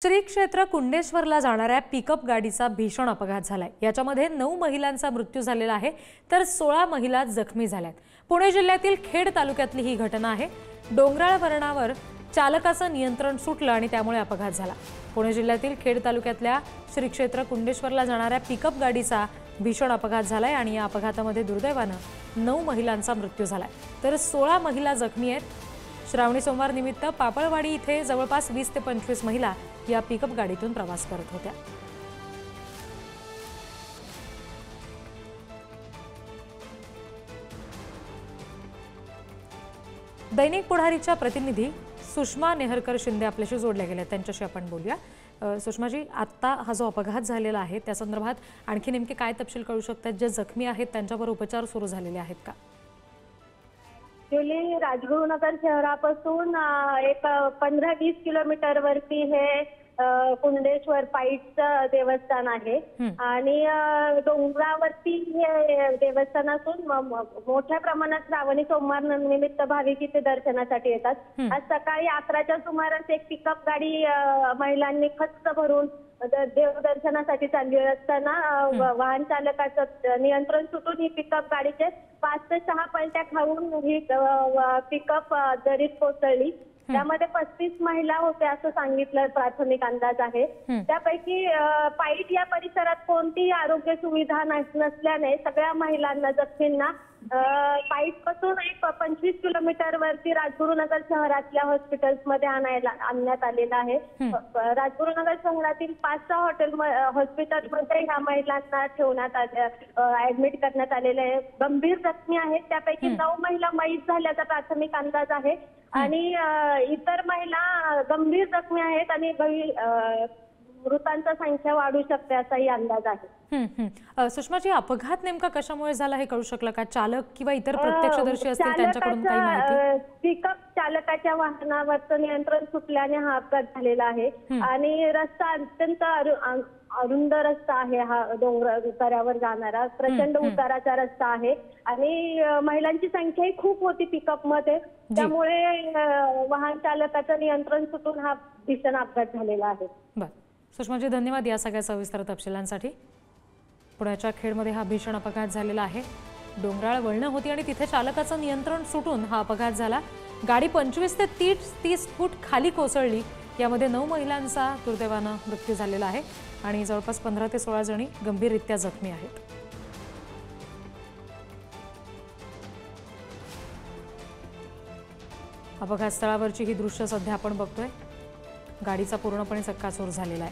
श्री क्षेत्र कुंडेश्वरला जाणाऱ्या पिकअप गाडीचा भीषण अपघात झालाय। याच्यामध्ये 9 महिलांचा मृत्यू झालेला आहे तर 16 महिला जखमी झाल्यात। पुणे जिल्ह्यातील खेड तालुक्यातली ही घटना आहे। डोंगराळ वळणावर चालकाचं नियंत्रण सुटलं आणि त्यामुळे अपघात झाला। पुणे जिल्ह्यातील खेड तालुक्यातल्या श्री क्षेत्र कुंडेश्वरला जाणाऱ्या पिकअप गाडीचा भीषण अपघात झालाय आणि या अपघातामध्ये दुर्दैवानं 9 महिलांचा मृत्यू झालाय तर 16 महिला जखमी आहेत। श्रावणी सोमवार निमित्त पापळवाडी इथे जवळपास 20 ते 25 महिला या पिकअप गाडीतून प्रवास करत होत्या। दैनिक पुढारीच्या प्रतिनिधी सुषमा नेहरकर शिंदे आपल्याशी जोडल्या गेल्या, त्यांच्याशी आपण बोलूया। सुषमाजी, आता हा जो अपघात झालेला आहे त्या संदर्भात आणखी नेमके काय तपशील कळू शकतात? जे जखमी आहेत त्यांच्यावर उपचार सुरू झालेले आहेत का? जुली, राजगुरुनगर शहरापासून एक 15-20 किलोमीटर वरती हे कुंडेश्वर पाईटचं देवस्थान आहे आणि डोंगरावरती हे देवस्थान असून मोठ्या प्रमाणात श्रावणी सोमवार निमित्त भाविक इथे दर्शनासाठी येतात। आज सकाळी 11च्या सुमारास एक पिकअप गाडी महिलांनी खच्च भरून देवदर्शनासाठी चालली असताना वाहन चालकाचं नियंत्रण सुटून ही पिकअप गाडीचे 5 ते 6 पलट्या खाऊन ही पिकअप दरीत कोसळली। त्यामध्ये 35 महिला होत्या असं सांगितलं प्राथमिक अंदाज आहे। त्यापैकी पाईट या परिसरात कोणतीही आरोग्य सुविधा नसल्याने सगळ्या महिलांना जखमींना पाईट पासून एक 25 किलोमीटर वरती राजगुरुनगर शहरातल्या हॉस्पिटल्समध्ये आणण्यात आलेलं आहे। राजगुरुनगर शहरातील 5-6 हॉस्पिटलमध्ये ह्या महिलांना ठेवण्यात ऍडमिट करण्यात आलेले आहे। गंभीर जखमी आहेत, त्यापैकी 9 महिला मयत झाल्याचा प्राथमिक अंदाज आहे आणि इतर महिला गंभीर जखमी आहेत आणि मृतांची संख्या वाढू शकते असाही अंदाज आहे। सुषमाजी, अपघात नेमका कशामुळे झाला हे कळू शकलं का? चालक किंवा इतर प्रत्यक्षदर्शी असतील त्यांच्याकडून काही माहिती? पिकअप चालकाच्या वाहनावरचं नियंत्रण सुटल्याने हा अपघात झालेला आहे आणि रस्ता अत्यंत अरुंद रस्ता आहे। हा डोंगर उतारावर जाणारा प्रचंड उताराचा रस्ता आहे आणि महिलांची संख्याही खूप होती पिकअप मध्ये, त्यामुळे वाहन चालकाचं नियंत्रण सुटून हा भीषण अपघात झालेला आहे। बरं सुषमाजी, धन्यवाद या सगळ्या सविस्तर तपशिलांसाठी। पुण्याच्या खेडमध्ये हा भीषण अपघात झालेला आहे। डोंगराळ वळणं होती आणि तिथे चालकाचं नियंत्रण सुटून हा अपघात झाला। गाडी 25 ते 30 फूट खाली कोसळली। यामध्ये 9 महिलांचा दुर्दैवानं मृत्यू झालेला आहे आणि जवळपास 15 ते 16 जणी गंभीररित्या जखमी आहेत। अपघात स्थळावरची ही दृश्य सध्या आपण बघतोय। गाडीचा पूर्णपणे चक्काचूर झालेला आहे।